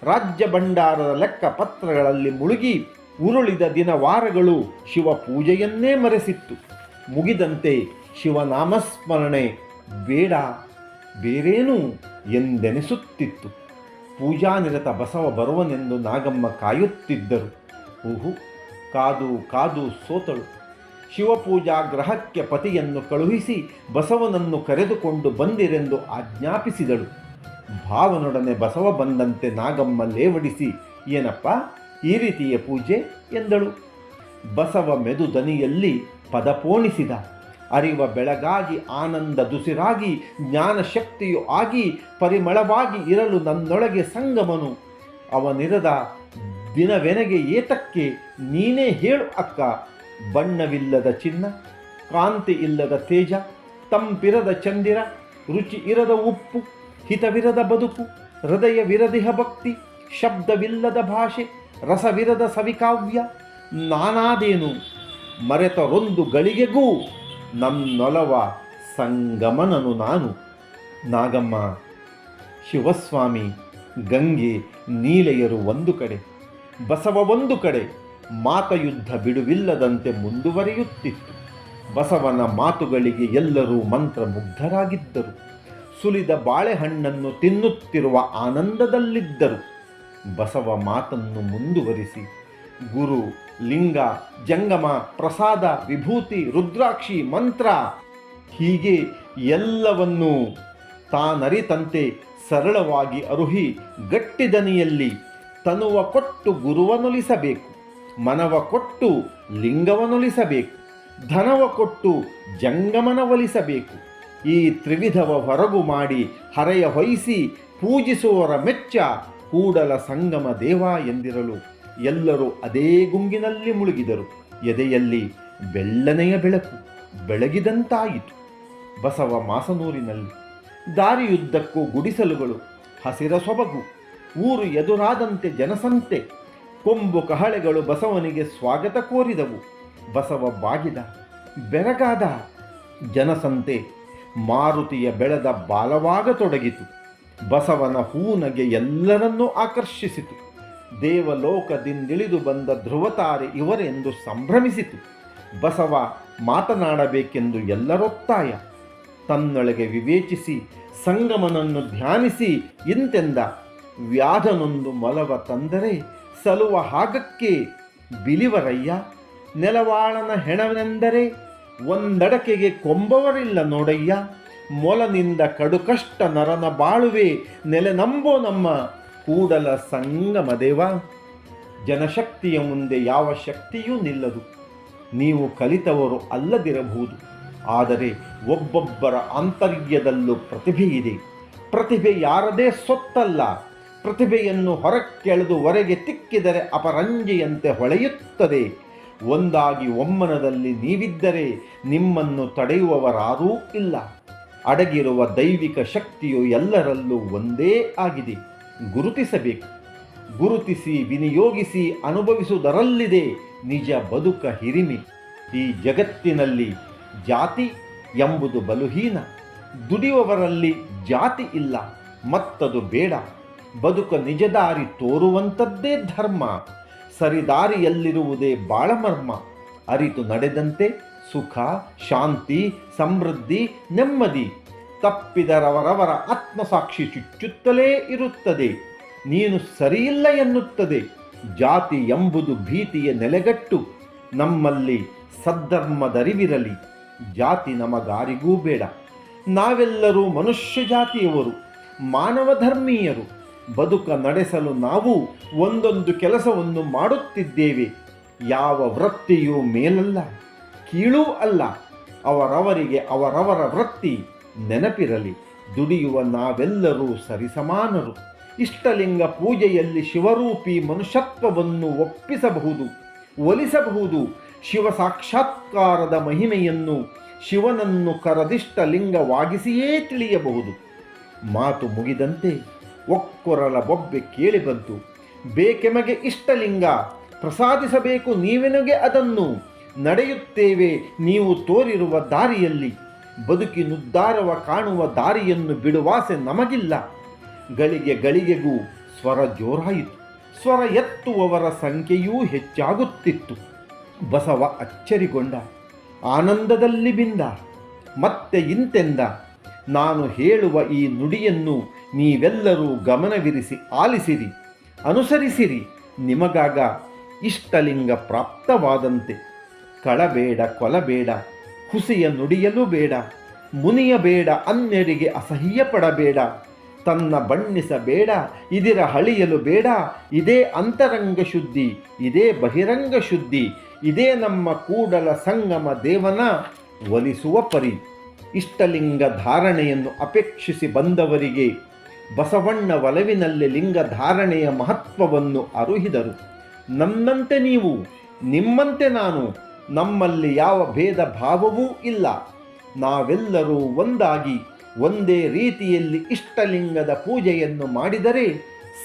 ರಾಜ್ಯ ಭಂಡಾರದ ಲೆಕ್ಕ ಪತ್ರಗಳಲ್ಲಿ ಮುಳುಗಿ ಉರುಳಿದ ದಿನವಾರಗಳು ಶಿವ ಪೂಜೆಯನ್ನೇ ಮರೆಸಿತ್ತು. ಮುಗಿದಂತೆ ಶಿವನಾಮಸ್ಮರಣೆ ಬೇಡ, ಬೇರೇನೂ ಎಂದೆನಿಸುತ್ತಿತ್ತು. ಪೂಜಾನಿರತ ಬಸವ ಬರುವನೆಂದು ನಾಗಮ್ಮ ಕಾಯುತ್ತಿದ್ದರು. ಕಾದು ಕಾದು ಸೋತಳು. ಶಿವಪೂಜಾ ಗ್ರಹಕ್ಕೆ ಪತಿಯನ್ನು ಕಳುಹಿಸಿ ಬಸವನನ್ನು ಕರೆದುಕೊಂಡು ಬಂದಿರೆಂದು ಆಜ್ಞಾಪಿಸಿದಳು. ಭಾವನೊಡನೆ ಬಸವ ಬಂದಂತೆ ನಾಗಮ್ಮ ಲೇವಡಿಸಿ, ಏನಪ್ಪ ಈ ರೀತಿಯ ಪೂಜೆ ಎಂದಳು. ಬಸವ ಮೆದು ದನಿಯಲ್ಲಿ ಪದಪೋಣಿಸಿದ. ಅರಿವ ಬೆಳಗಾಗಿ, ಆನಂದ ದುಸಿರಾಗಿ, ಜ್ಞಾನಶಕ್ತಿಯು ಆಗಿ, ಪರಿಮಳವಾಗಿ ಇರಲು ನನ್ನೊಳಗೆ ಸಂಗಮನು. ಅವನಿರದ ದಿನವೆನಗೆ ಏತಕ್ಕೆ ನೀನೇ ಹೇಳು ಅಕ್ಕ. ಬಣ್ಣವಿಲ್ಲದ ಚಿನ್ನ, ಕಾಂತಿ ಇಲ್ಲದ ತೇಜ, ತಂಪಿರದ ಚಂದಿರ, ರುಚಿ ಇರದ ಉಪ್ಪು, ಹಿತವಿರದ ಬದುಕು, ಹೃದಯವಿರದಿಹ ಭಕ್ತಿ, ಶಬ್ದವಿಲ್ಲದ ಭಾಷೆ, ರಸವಿರದ ಸವಿಕಾವ್ಯ. ನಾನಾದೇನು ಮರೆತರೊಂದು ಗಳಿಗೆಗೂ ನನ್ನೊಲವ ಸಂಗಮನನು ನಾನು. ನಾಗಮ್ಮ, ಶಿವಸ್ವಾಮಿ, ಗಂಗೆ, ನೀಲೆಯರು ಒಂದು ಕಡೆ, ಬಸವ ಒಂದು ಕಡೆ. ಮಾತಯುದ್ಧ ಬಿಡುವಿಲ್ಲದಂತೆ ಮುಂದುವರಿಯುತ್ತಿತ್ತು. ಬಸವನ ಮಾತುಗಳಿಗೆ ಎಲ್ಲರೂ ಮಂತ್ರಮುಗ್ಧರಾಗಿದ್ದರು. ಸುಲಿದ ಬಾಳೆಹಣ್ಣನ್ನು ತಿನ್ನುತ್ತಿರುವ ಆನಂದದಲ್ಲಿದ್ದರು. ಬಸವ ಮಾತನ್ನು ಮುಂದುವರಿಸಿ, ಗುರು, ಲಿಂಗ, ಜಂಗಮ, ಪ್ರಸಾದ, ವಿಭೂತಿ, ರುದ್ರಾಕ್ಷಿ, ಮಂತ್ರ ಹೀಗೆ ಎಲ್ಲವನ್ನೂ ತಾನರಿತಂತೆ ಸರಳವಾಗಿ ಅರುಹಿ ಗಟ್ಟಿದನಿಯಲ್ಲಿ ತನುವ ಕೊಟ್ಟು ಗುರುವನೊಲಿಸಬೇಕು, ಮನವ ಕೊಟ್ಟು ಲಿಂಗವನೊಲಿಸಬೇಕು, ಧನವ ಕೊಟ್ಟು ಜಂಗಮನವೊಲಿಸಬೇಕು. ಈ ತ್ರಿವಿಧವ ಹೊರಗು ಮಾಡಿ ಹರೆಯ ಹೊಯ್ಸಿ ಪೂಜಿಸುವವರ ಮೆಚ್ಚ ಕೂಡಲ ಸಂಗಮ ದೇವ ಎಂದಿರಲು ಎಲ್ಲರೂ ಅದೇ ಗುಂಗಿನಲ್ಲಿ ಮುಳುಗಿದರು. ಎದೆಯಲ್ಲಿ ಬೆಳ್ಳನೆಯ ಬೆಳಕು ಬೆಳಗಿದಂತಾಯಿತು. ಬಸವ ಮಾಸನೂರಿನಲ್ಲಿ ದಾರಿಯುದ್ದಕ್ಕೂ ಗುಡಿಸಲುಗಳು, ಹಸಿರ ಸೊಬಗು, ಊರು ಎದುರಾದಂತೆ ಜನಸಂತೆ, ಕೊಂಬು ಕಹಳೆಗಳು ಬಸವನಿಗೆ ಸ್ವಾಗತ ಕೋರಿದವು. ಬಸವ ಬಾಗಿದ, ಬೆರಗಾದ. ಜನಸಂತೆ ಮಾರುತಿಯ ಬೆಳೆದ ಬಾಲವಾಗತೊಡಗಿತು. ಬಸವನ ಹೂನಗೆ ಎಲ್ಲರನ್ನೂ ಆಕರ್ಷಿಸಿತು. ದೇವಲೋಕದಿಂದಿಳಿದು ಬಂದ ಧ್ರುವತಾರೆ ಇವರೆಂದು ಸಂಭ್ರಮಿಸಿತು. ಬಸವ ಮಾತನಾಡಬೇಕೆಂದು ಎಲ್ಲರೊತ್ತಾಯ. ತನ್ನೊಳಗೆ ವಿವೇಚಿಸಿ ಸಂಗಮನನ್ನು ಧ್ಯಾನಿಸಿ ಇಂತೆಂದ, ವ್ಯಾಧನೊಂದು ಮೊಲವ ತಂದರೆ ಸಲುವ ಹಾಗಕ್ಕೆ ಬಿಲಿವರಯ್ಯ. ನೆಲವಾಳನ ಹೆಣವೆಂದರೆ ಒಂದಡಕೆಗೆ ಕೊಂಬವರಿಲ್ಲ ನೋಡಯ್ಯ. ಮೊಲನಿಂದ ಕಡುಕಷ್ಟ ನರನ ಬಾಳುವೆ ನೆಲೆನಂಬೋ ನಮ್ಮ ಕೂಡಲ ಸಂಗಮ ದೇವ. ಜನಶಕ್ತಿಯ ಮುಂದೆ ಯಾವ ಶಕ್ತಿಯೂ ನಿಲ್ಲದು. ನೀವು ಕಲಿತವರು ಅಲ್ಲದಿರಬಹುದು, ಆದರೆ ಒಬ್ಬೊಬ್ಬರ ಆಂತರ್ಯದಲ್ಲೂ ಪ್ರತಿಭೆ ಇದೆ. ಪ್ರತಿಭೆ ಯಾರದೇ ಸೊತ್ತಲ್ಲ. ಪ್ರತಿಭೆಯನ್ನು ಹೊರಕ್ಕೆಳೆದು ಹೊರಗೆ ತಿಕ್ಕಿದರೆ ಅಪರಂಜಿಯಂತೆ ಹೊಳೆಯುತ್ತದೆ. ಒಂದಾಗಿ ಒಮ್ಮನದಲ್ಲಿ ನೀವಿದ್ದರೆ ನಿಮ್ಮನ್ನು ತಡೆಯುವವರಾರೂ ಇಲ್ಲ. ಅಡಗಿರುವ ದೈವಿಕ ಶಕ್ತಿಯು ಎಲ್ಲರಲ್ಲೂ ಒಂದೇ ಆಗಿದೆ. ಗುರುತಿಸಬೇಕು. ಗುರುತಿಸಿ ವಿನಿಯೋಗಿಸಿ ಅನುಭವಿಸುವುದರಲ್ಲಿದೆ ನಿಜ ಬದುಕ ಹಿರಿಮೆ. ಈ ಜಗತ್ತಿನಲ್ಲಿ ಜಾತಿ ಎಂಬುದು ಬಲುಹೀನ. ದುಡಿಯುವವರಲ್ಲಿ ಜಾತಿ ಇಲ್ಲ, ಮತ್ತದು ಬೇಡ. ಬದುಕ ನಿಜದಾರಿ ತೋರುವಂಥದ್ದೇ ಧರ್ಮ. ಸರಿದಾರಿಯಲ್ಲಿರುವುದೇ ಬಾಳಮರ್ಮ. ಅರಿತು ನಡೆದಂತೆ ಸುಖ, ಶಾಂತಿ, ಸಮೃದ್ಧಿ, ನೆಮ್ಮದಿ. ತಪ್ಪಿದರವರವರ ಆತ್ಮಸಾಕ್ಷಿ ಚುಚ್ಚುತ್ತಲೇ ಇರುತ್ತದೆ. ನೀನು ಸರಿಯಿಲ್ಲ ಎನ್ನುತ್ತದೆ. ಜಾತಿ ಎಂಬುದು ಭೀತಿಯ ನೆಲೆಗಟ್ಟು. ನಮ್ಮಲ್ಲಿ ಸದ್ಧರ್ಮದರಿವಿರಲಿ. ಜಾತಿ ನಮಗಾರಿಗೂ ಬೇಡ. ನಾವೆಲ್ಲರೂ ಮನುಷ್ಯ ಜಾತಿಯವರು, ಮಾನವ ಧರ್ಮೀಯರು. ಬದುಕ ನಡೆಸಲು ನಾವು ಒಂದೊಂದು ಕೆಲಸವನ್ನು ಮಾಡುತ್ತಿದ್ದೇವೆ. ಯಾವ ವೃತ್ತಿಯೂ ಮೇಲಲ್ಲ, ಕೀಳೂ ಅಲ್ಲ. ಅವರವರಿಗೆ ಅವರವರ ವೃತ್ತಿ ನೆನಪಿರಲಿ. ದುಡಿಯುವ ನಾವೆಲ್ಲರೂ ಸರಿಸಮಾನರು. ಇಷ್ಟಲಿಂಗ ಪೂಜೆಯಲ್ಲಿ ಶಿವರೂಪಿ ಮನುಷ್ಯತ್ವವನ್ನು ಒಪ್ಪಿಸಬಹುದು, ಒಲಿಸಬಹುದು. ಶಿವ ಸಾಕ್ಷಾತ್ಕಾರದ ಮಹಿಮೆಯನ್ನು, ಶಿವನನ್ನು ಕರದಿಷ್ಟಲಿಂಗವಾಗಿಸಿಯೇ ತಿಳಿಯಬಹುದು. ಮಾತು ಮುಗಿದಂತೆ ಒಕ್ಕೊರಲ ಬೊಬ್ಬೆ ಕೇಳಿಬಂತು. ಬೇಕೆಮಗೆ ಇಷ್ಟಲಿಂಗ ಪ್ರಸಾದಿಸಬೇಕು ನೀವೆನಗೆ ಅದನ್ನು. ನಡೆಯುತ್ತೇವೆ ನೀವು ತೋರಿರುವ ದಾರಿಯಲ್ಲಿ. ಬದುಕಿನುದ್ಧಾರವ ಕಾಣುವ ದಾರಿಯನ್ನು ಬಿಡುವಾಸೆ ನಮಗಿಲ್ಲ. ಗಳಿಗೆ ಗಳಿಗೆಗೂ ಸ್ವರ ಜೋರಾಯಿತು. ಸ್ವರ ಎತ್ತುವವರ ಸಂಖ್ಯೆಯೂ ಹೆಚ್ಚಾಗುತ್ತಿತ್ತು. ಬಸವ ಅಚ್ಚರಿಗೊಂಡ, ಆನಂದದಲ್ಲಿ ಬಿಂದ. ಮತ್ತೆ ಇಂತೆಂದ, ನಾನು ಹೇಳುವ ಈ ನುಡಿಯನ್ನು ನೀವೆಲ್ಲರೂ ಗಮನವಿರಿಸಿ ಆಲಿಸಿರಿ, ಅನುಸರಿಸಿರಿ. ನಿಮಗಾಗ ಇಷ್ಟಲಿಂಗ ಪ್ರಾಪ್ತವಾದಂತೆ. ಕಳಬೇಡ, ಕೊಲಬೇಡ, ಹುಸಿಯ ನುಡಿಯಲು ಬೇಡ. ಮುನಿಯಬೇಡ, ಅನ್ಯರಿಗೆ ಅಸಹ್ಯ ಪಡಬೇಡ. ತನ್ನ ಬಣ್ಣಿಸಬೇಡ, ಇದಿರ ಹಳಿಯಲು ಬೇಡ. ಇದೇ ಅಂತರಂಗ ಶುದ್ಧಿ, ಇದೇ ಬಹಿರಂಗ ಶುದ್ಧಿ. ಇದೇ ನಮ್ಮ ಕೂಡಲ ಸಂಗಮ ದೇವನ ಒಲಿಸುವ ಪರಿ. ಇಷ್ಟಲಿಂಗ ಧಾರಣೆಯನ್ನು ಅಪೇಕ್ಷಿಸಿ ಬಂದವರಿಗೆ ಬಸವಣ್ಣ ಒಲವಿನಲ್ಲಿ ಲಿಂಗ ಧಾರಣೆಯ ಮಹತ್ವವನ್ನು ಅರುಹಿದರು. ನನ್ನಂತೆ ನೀವು, ನಿಮ್ಮಂತೆ ನಾನು, ನಮ್ಮಲ್ಲಿ ಯಾವ ಭೇದ ಭಾವವೂ ಇಲ್ಲ. ನಾವೆಲ್ಲರೂ ಒಂದಾಗಿ ಒಂದೇ ರೀತಿಯಲ್ಲಿ ಇಷ್ಟಲಿಂಗದ ಪೂಜೆಯನ್ನು ಮಾಡಿದರೆ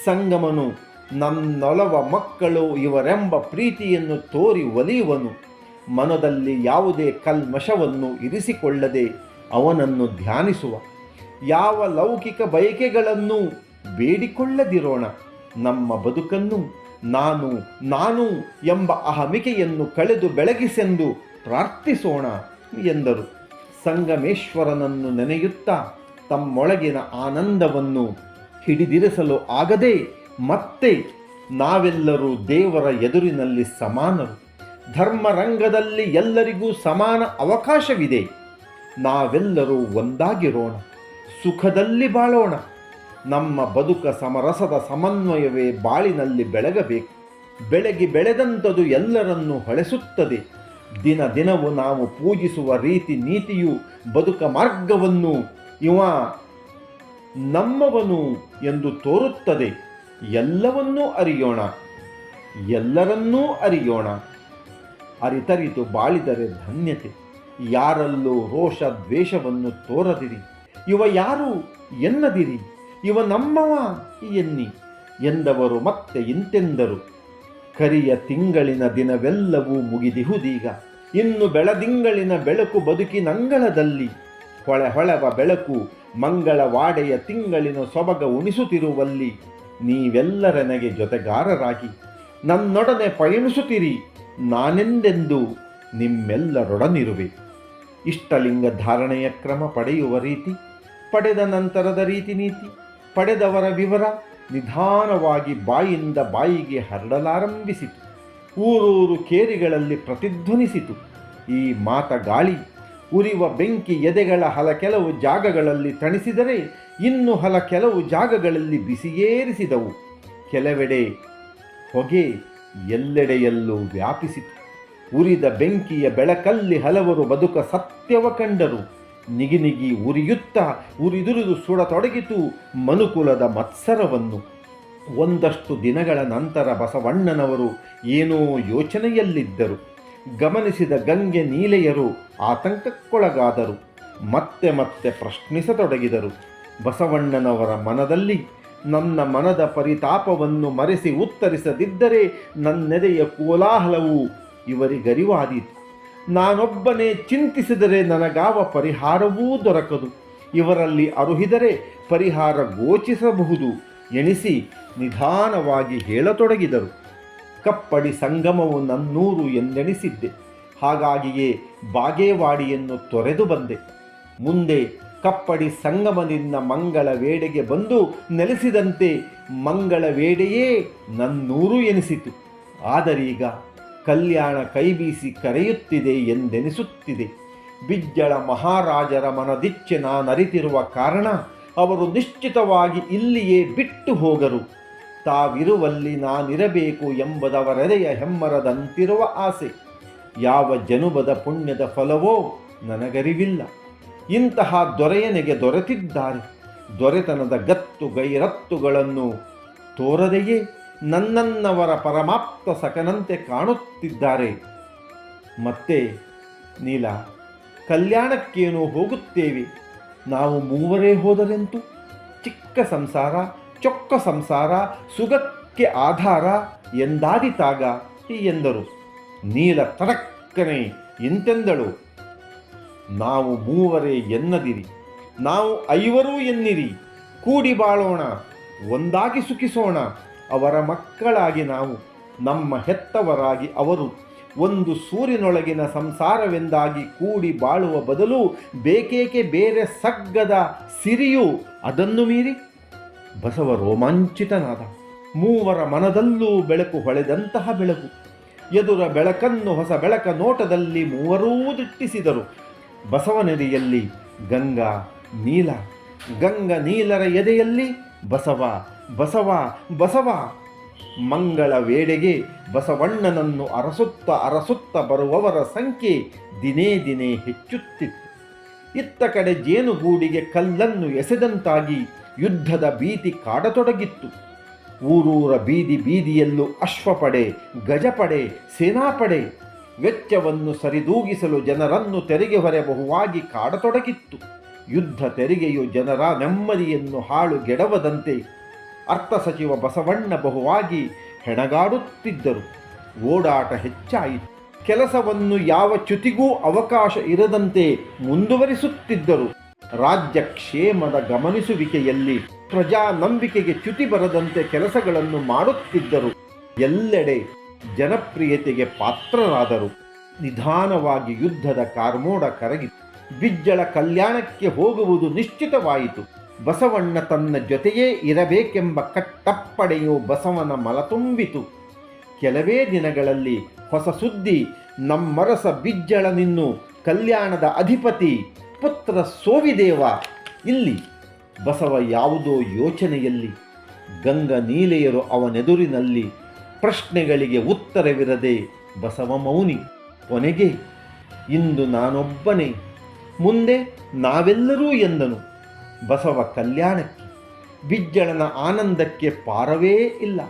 ಸಂಗಮನು ನನ್ನೊಲವ ಮಕ್ಕಳು ಇವರೆಂಬ ಪ್ರೀತಿಯನ್ನು ತೋರಿ ಒಲಿಯುವನು. ಮನದಲ್ಲಿ ಯಾವುದೇ ಕಲ್ಮಶವನ್ನು ಇರಿಸಿಕೊಳ್ಳದೆ ಅವನನ್ನು ಧ್ಯಾನಿಸುವ. ಯಾವ ಲೌಕಿಕ ಬಯಕೆಗಳನ್ನು ಬೇಡಿಕೊಳ್ಳದಿರೋಣ. ನಮ್ಮ ಬದುಕನ್ನು ನಾನು ನಾನು ಎಂಬ ಅಹಮಿಕೆಯನ್ನು ಕಳೆದು ಬೆಳಗಿಸೆಂದು ಪ್ರಾರ್ಥಿಸೋಣ ಎಂದರು. ಸಂಗಮೇಶ್ವರನನ್ನು ನೆನೆಯುತ್ತಾ ತಮ್ಮೊಳಗಿನ ಆನಂದವನ್ನು ಹಿಡಿದಿರಿಸಲು ಆಗದೆ ಮತ್ತೆ ನಾವೆಲ್ಲರೂ ದೇವರ ಎದುರಿನಲ್ಲಿ ಸಮಾನರು. ಧರ್ಮರಂಗದಲ್ಲಿ ಎಲ್ಲರಿಗೂ ಸಮಾನ ಅವಕಾಶವಿದೆ. ನಾವೆಲ್ಲರೂ ಒಂದಾಗಿರೋಣ, ಸುಖದಲ್ಲಿ ಬಾಳೋಣ. ನಮ್ಮ ಬದುಕ ಸಮರಸದ ಸಮನ್ವಯವೇ ಬಾಳಿನಲ್ಲಿ ಬೆಳಗಬೇಕು. ಬೆಳಗಿ ಬೆಳೆದಂಥದು ಎಲ್ಲರನ್ನೂ ಹೊಳೆಸುತ್ತದೆ. ದಿನ ದಿನವೂ ನಾವು ಪೂಜಿಸುವ ರೀತಿ ನೀತಿಯು ಬದುಕ ಮಾರ್ಗವನ್ನು ಇವ ನಮ್ಮವನು ಎಂದು ತೋರುತ್ತದೆ. ಎಲ್ಲವನ್ನೂ ಅರಿಯೋಣ, ಎಲ್ಲರನ್ನೂ ಅರಿಯೋಣ. ಅರಿತರಿತು ಬಾಳಿದರೆ ಧನ್ಯತೆ. ಯಾರಲ್ಲೂ ರೋಷ ದ್ವೇಷವನ್ನು ತೋರದಿರಿ. ಇವ ಯಾರು ಎನ್ನದಿರಿ, ಇವ ನಮ್ಮವ ಎನ್ನಿ ಎಂದವರು ಮತ್ತೆ ಇಂತೆಂದರು. ಕರಿಯ ತಿಂಗಳಿನ ದಿನವೆಲ್ಲವೂ ಮುಗಿದಿಹುದೀಗ. ಇನ್ನು ಬೆಳದಿಂಗಳಿನ ಬೆಳಕು ಬದುಕಿನಂಗಳದಲ್ಲಿ. ಹೊಳೆವ ಬೆಳಕು ಮಂಗಳವಾಡೆಯ ತಿಂಗಳಿನ ಸೊಬಗ ಉಣಿಸುತ್ತಿರುವಲ್ಲಿ ನೀವೆಲ್ಲರನೆಗೆ ಜೊತೆಗಾರರಾಗಿ ನನ್ನೊಡನೆ ಪಯಣಿಸುತ್ತೀರಿ. ನಾನೆಂದೆಂದು ನಿಮ್ಮೆಲ್ಲರೊಡನಿರುವೆ. ಇಷ್ಟಲಿಂಗ ಧಾರಣೆಯ ಕ್ರಮ, ಪಡೆಯುವ ರೀತಿ, ಪಡೆದ ನಂತರದ ರೀತಿ ನೀತಿ, ಪಡೆದವರ ವಿವರ ನಿಧಾನವಾಗಿ ಬಾಯಿಂದ ಬಾಯಿಗೆ ಹರಡಲಾರಂಭಿಸಿತು. ಊರೂರು ಕೇರಿಗಳಲ್ಲಿ ಪ್ರತಿಧ್ವನಿಸಿತು. ಈ ಮಾತ ಗಾಳಿ ಉರಿವ ಬೆಂಕಿ ಎದೆಗಳ ಕೆಲವು ಜಾಗಗಳಲ್ಲಿ ತಣಿಸಿದರೆ ಇನ್ನು ಕೆಲವು ಜಾಗಗಳಲ್ಲಿ ಬಿಸಿಯೇರಿಸಿದವು. ಕೆಲವೆಡೆ ಹೊಗೆ ಎಲ್ಲೆಡೆಯಲ್ಲೂ ವ್ಯಾಪಿಸಿತು. ಉರಿದ ಬೆಂಕಿಯ ಬೆಳಕಲ್ಲಿ ಹಲವರು ಬದುಕ ಸತ್ಯವ ಕಂಡರು. ನಿಗಿನಿಗಿ ಉರಿಯುತ್ತಾ ಉರಿದುರಿದು ಸುಡತೊಡಗಿತು ಮನುಕುಲದ ಮತ್ಸರವನ್ನು. ಒಂದಷ್ಟು ದಿನಗಳ ನಂತರ ಬಸವಣ್ಣನವರು ಏನೋ ಯೋಚನೆಯಲ್ಲಿದ್ದರು. ಗಮನಿಸಿದ ಗಂಗೆ ನೀಲೆಯರು ಆತಂಕಕ್ಕೊಳಗಾದರು. ಮತ್ತೆ ಮತ್ತೆ ಪ್ರಶ್ನಿಸತೊಡಗಿದರು. ಬಸವಣ್ಣನವರ ಮನದಲ್ಲಿ ನನ್ನ ಮನದ ಪರಿತಾಪವನ್ನು ಮರೆಸಿ ಉತ್ತರಿಸದಿದ್ದರೆ ನನ್ನೆದೆಯ ಕೋಲಾಹಲವು ಇವರಿಗರಿವಾದೀತು. ನಾನೊಬ್ಬನೇ ಚಿಂತಿಸಿದರೆ ನನಗಾವ ಪರಿಹಾರವೂ ದೊರಕದು. ಇವರಲ್ಲಿ ಅರುಹಿದರೆ ಪರಿಹಾರ ಗೋಚಿಸಬಹುದು ಎಣಿಸಿ ನಿಧಾನವಾಗಿ ಹೇಳತೊಡಗಿದರು. ಕಪ್ಪಡಿ ಸಂಗಮವು ನನ್ನೂರು ಎಂದೆಣಿಸಿದ್ದೆ. ಹಾಗಾಗಿಯೇ ಬಾಗೇವಾಡಿಯನ್ನು ತೊರೆದು ಬಂದೆ. ಮುಂದೆ ಕಪ್ಪಡಿ ಸಂಗಮದಿಂದ ಮಂಗಳ ವೇಡೆಗೆ ಬಂದು ನೆಲೆಸಿದಂತೆ ಮಂಗಳ ವೇಡೆಯೇ ನನ್ನೂರು ಎನಿಸಿತು. ಆದರೀಗ ಕಲ್ಯಾಣ ಕೈಬೀಸಿ ಕರೆಯುತ್ತಿದೆ ಎಂದೆನಿಸುತ್ತಿದೆ. ಬಿಜ್ಜಳ ಮಹಾರಾಜರ ಮನದಿಚ್ಛೆ ನಾನರಿತಿರುವ ಕಾರಣ ಅವರು ನಿಶ್ಚಿತವಾಗಿ ಇಲ್ಲಿಯೇ ಬಿಟ್ಟು ಹೋಗರು. ತಾವಿರುವಲ್ಲಿ ನಾನಿರಬೇಕು ಎಂಬುದವರೆದೆಯ ಹೆಮ್ಮರದಂತಿರುವ ಆಸೆ. ಯಾವ ಜನುಬದ ಪುಣ್ಯದ ಫಲವೋ ನನಗರಿವಿಲ್ಲ. ಇಂತಹ ದೊರೆಯನೆಗೆ ದೊರೆತಿದ್ದಾರೆ. ದೊರೆತನದ ಗತ್ತು ಗೈರತ್ತುಗಳನ್ನು ತೋರದೆಯೇ ನನ್ನನ್ನವರ ಪರಮಾಪ್ತ ಸಖನಂತೆ ಕಾಣುತ್ತಿದ್ದಾರೆ. ಮತ್ತೆ ನೀಲ, ಕಲ್ಯಾಣಕ್ಕೇನೋ ಹೋಗುತ್ತೇವೆ. ನಾವು ಮೂವರೇ ಹೋದರೆಂತು? ಚಿಕ್ಕ ಸಂಸಾರ, ಚೊಕ್ಕ ಸಂಸಾರ, ಸುಖಕ್ಕೆ ಆಧಾರ ಎಂದಾದಿತಾಗ ಎಂದರು. ನೀಲ ತಡಕ್ಕನೆ ಇಂತೆಂದಳು. ನಾವು ಮೂವರೇ ಎನ್ನದಿರಿ, ನಾವು ಐವರೂ ಎನ್ನಿರಿ. ಕೂಡಿ ಬಾಳೋಣ, ಒಂದಾಗಿ ಸುಖಿಸೋಣ. ಅವರ ಮಕ್ಕಳಾಗಿ ನಾವು, ನಮ್ಮ ಹೆತ್ತವರಾಗಿ ಅವರು. ಒಂದು ಸೂರಿನೊಳಗಿನ ಸಂಸಾರವೆಂದಾಗಿ ಕೂಡಿ ಬಾಳುವ ಬದಲು ಬೇಕೇಕೆ ಬೇರೆ ಸಗ್ಗದ ಸಿರಿಯು ಅದನ್ನು ಮೀರಿ? ಬಸವ ರೋಮಾಂಚಿತನಾದ. ಮೂವರ ಮನದಲ್ಲೂ ಬೆಳಕು ಹೊಳೆದಂತಹ ಬೆಳಕು. ಎದುರ ಬೆಳಕನ್ನು ಹೊಸ ಬೆಳಕ ನೋಟದಲ್ಲಿ ಮೂವರೂ ದಿಟ್ಟಿಸಿದರು. ಬಸವನೆದೆಯಲ್ಲಿ ಗಂಗಾ ನೀಲ, ಗಂಗ ನೀಲರ ಎದೆಯಲ್ಲಿ ಬಸವ ಬಸವ ಬಸವ. ಮಂಗಳ ವೇಳೆಗೆ ಬಸವಣ್ಣನನ್ನು ಅರಸುತ್ತ ಬರುವವರ ಸಂಖ್ಯೆ ದಿನೇ ದಿನೇ ಹೆಚ್ಚುತ್ತಿತ್ತು. ಇತ್ತ ಕಡೆ ಜೇನುಗೂಡಿಗೆ ಕಲ್ಲನ್ನು ಎಸೆದಂತಾಗಿ ಯುದ್ಧದ ಭೀತಿ ಕಾಡತೊಡಗಿತ್ತು. ಊರೂರ ಬೀದಿ ಬೀದಿಯಲ್ಲೂ ಅಶ್ವಪಡೆ, ಗಜಪಡೆ, ಸೇನಾಪಡೆ ವೆಚ್ಚವನ್ನು ಸರಿದೂಗಿಸಲು ಜನರನ್ನು ತೆರಿಗೆ ಹೊರೆ ಬಹುವಾಗಿ ಕಾಡತೊಡಗಿತ್ತು. ಯುದ್ಧ ತೆರಿಗೆಯು ಜನರ ನೆಮ್ಮದಿಯನ್ನು ಹಾಳುಗೆಡವದಂತೆ ಅರ್ಥ ಸಚಿವ ಬಸವಣ್ಣ ಬಹುವಾಗಿ ಹೆಣಗಾಡುತ್ತಿದ್ದರು. ಓಡಾಟ ಹೆಚ್ಚಾಯಿತು. ಕೆಲಸವನ್ನು ಯಾವ ಚ್ಯುತಿಗೂ ಅವಕಾಶ ಇರದಂತೆ ಮುಂದುವರಿಸುತ್ತಿದ್ದರು. ರಾಜ್ಯ ಕ್ಷೇಮದ ಗಮನಿಸುವಿಕೆಯಲ್ಲಿ ಪ್ರಜಾ ನಂಬಿಕೆಗೆ ಚ್ಯುತಿ ಬರದಂತೆ ಕೆಲಸಗಳನ್ನು ಮಾಡುತ್ತಿದ್ದರು. ಎಲ್ಲೆಡೆ ಜನಪ್ರಿಯತೆಗೆ ಪಾತ್ರರಾದರು. ನಿಧಾನವಾಗಿ ಯುದ್ಧದ ಕಾರ್ಮೋಡ ಕರಗಿತು. ಬಿಜ್ಜಳ ಕಲ್ಯಾಣಕ್ಕೆ ಹೋಗುವುದು ನಿಶ್ಚಿತವಾಯಿತು. ಬಸವಣ್ಣ ತನ್ನ ಜೊತೆಯೇ ಇರಬೇಕೆಂಬ ಕಟ್ಟಪ್ಪಣೆಯು ಬಸವನ ಮನತುಂಬಿತು. ಕೆಲವೇ ದಿನಗಳಲ್ಲಿ ಹೊಸ ಸುದ್ದಿ. ನಮ್ಮರಸ ಬಿಜ್ಜಳನಿನ್ನು ಕಲ್ಯಾಣದ ಅಧಿಪತಿ ಪುತ್ರ ಸೋವಿದೇವ ಇಲ್ಲಿ. ಬಸವ ಯಾವುದೋ ಯೋಚನೆಯಲ್ಲಿ. ಗಂಗ ನೀಲೆಯರು ಅವನೆದುರಿನಲ್ಲಿ. ಪ್ರಶ್ನೆಗಳಿಗೆ ಉತ್ತರವಿರದೆ ಬಸವ ಮೌನಿ. ಕೊನೆಗೆ ಇಂದು ನಾನೊಬ್ಬನೇ, ಮುಂದೆ ನಾವೆಲ್ಲರೂ ಎಂದನು. ಬಸವ ಕಲ್ಯಾಣಕ್ಕೆ, ಬಿಜ್ಜಳನ ಆನಂದಕ್ಕೆ ಪಾರವೇ ಇಲ್ಲ.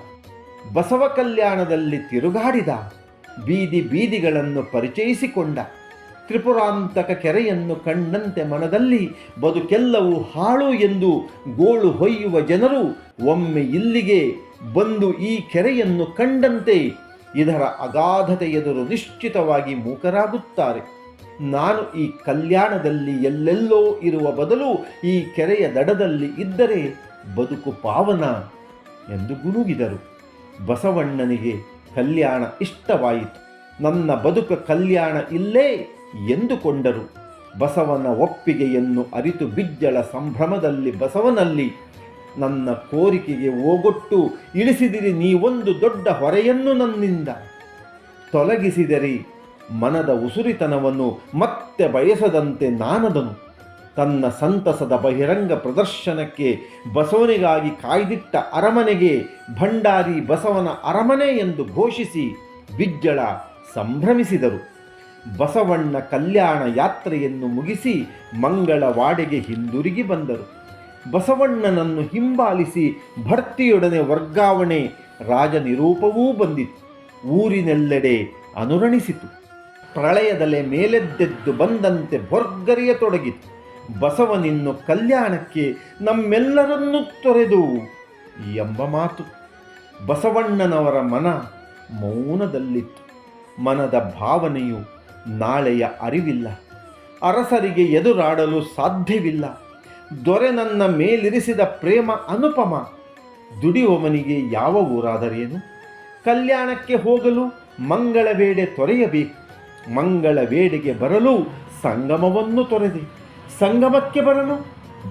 ಬಸವ ಕಲ್ಯಾಣದಲ್ಲಿ ತಿರುಗಾಡಿದ. ಬೀದಿ ಬೀದಿಗಳನ್ನು ಪರಿಚಯಿಸಿಕೊಂಡ. ತ್ರಿಪುರಾಂತಕ ಕೆರೆಯನ್ನು ಕಂಡಂತೆ ಮನದಲ್ಲಿ ಬದುಕೆಲ್ಲವೂ ಹಾಳು ಎಂದು ಗೋಳು ಹೊಯ್ಯುವ ಜನರು ಒಮ್ಮೆ ಇಲ್ಲಿಗೆ ಬಂದು ಈ ಕೆರೆಯನ್ನು ಕಂಡಂತೆ ಇದರ ಅಗಾಧತೆ ಎದುರು ನಿಶ್ಚಿತವಾಗಿ ಮೂಕರಾಗುತ್ತಾರೆ. ನಾನು ಈ ಕಲ್ಯಾಣದಲ್ಲಿ ಎಲ್ಲೆಲ್ಲೋ ಇರುವ ಬದಲು ಈ ಕೆರೆಯ ದಡದಲ್ಲಿ ಇದ್ದರೆ ಬದುಕು ಪಾವನ ಎಂದು ಗುನುಗಿದರು. ಬಸವಣ್ಣನಿಗೆ ಕಲ್ಯಾಣ ಇಷ್ಟವಾಯಿತು. ನನ್ನ ಬದುಕ ಕಲ್ಯಾಣ ಇಲ್ಲೇ ಎಂದುಕೊಂಡರು. ಬಸವನ ಒಪ್ಪಿಗೆಯನ್ನು ಅರಿತು ಬಿಜ್ಜಳ ಸಂಭ್ರಮದಲ್ಲಿ ಬಸವನಲ್ಲಿ, ನನ್ನ ಕೋರಿಕೆಗೆ ಓಗೊಟ್ಟು ಇಳಿಸಿದಿರಿ ನೀವೊಂದು ದೊಡ್ಡ ಹೊರೆಯನ್ನು ನನ್ನಿಂದ. ತೊಲಗಿಸಿದಿರಿ ಮನದ ಉಸುರಿತನವನ್ನು ಮತ್ತೆ ಬಯಸದಂತೆ ನಾನದನು. ತನ್ನ ಸಂತಸದ ಬಹಿರಂಗ ಪ್ರದರ್ಶನಕ್ಕೆ ಬಸವನಿಗಾಗಿ ಕಾಯ್ದಿಟ್ಟ ಅರಮನೆಗೆ ಭಂಡಾರಿ ಬಸವನ ಅರಮನೆ ಎಂದು ಘೋಷಿಸಿ ಬಿಜ್ಜಳ ಸಂಭ್ರಮಿಸಿದರು. ಬಸವಣ್ಣ ಕಲ್ಯಾಣ ಯಾತ್ರೆಯನ್ನು ಮುಗಿಸಿ ಮಂಗಳವಾಡೆಗೆ ಹಿಂದಿರುಗಿ ಬಂದರು. ಬಸವಣ್ಣನನ್ನು ಹಿಂಬಾಲಿಸಿ ಭರ್ತಿಯೊಡನೆ ವರ್ಗಾವಣೆ ರಾಜನಿರೂಪವೂ ಬಂದಿತು. ಊರಿನೆಲ್ಲೆಡೆ ಅನುರಣಿಸಿತು. ಪ್ರಳಯದಲೆ ಮೇಲೆದ್ದೆದ್ದು ಬಂದಂತೆ ಭೊರ್ಗರೆಯತೊಡಗಿತು. ಬಸವನಿನ್ನು ಕಲ್ಯಾಣಕ್ಕೆ ನಮ್ಮೆಲ್ಲರನ್ನೂ ತೊರೆದು ಎಂಬ ಮಾತು. ಬಸವಣ್ಣನವರ ಮನ ಮೌನದಲ್ಲಿತ್ತು. ಮನದ ಭಾವನೆಯು ನಾಳೆಯ ಅರಿವಿಲ್ಲ. ಅರಸರಿಗೆ ಎದುರಾಡಲು ಸಾಧ್ಯವಿಲ್ಲ. ದೊರೆ ನನ್ನ ಮೇಲಿರಿಸಿದ ಪ್ರೇಮ ಅನುಪಮ. ದುಡಿಯುವವನಿಗೆ ಯಾವ ಊರಾದರೇನು? ಕಲ್ಯಾಣಕ್ಕೆ ಹೋಗಲು ಮಂಗಳವೇಡೆ ತೊರೆಯಬೇಕು. ಮಂಗಳವೇಡೆಗೆ ಬರಲು ಸಂಗಮವನ್ನು ತೊರೆದೆ. ಸಂಗಮಕ್ಕೆ ಬರಲು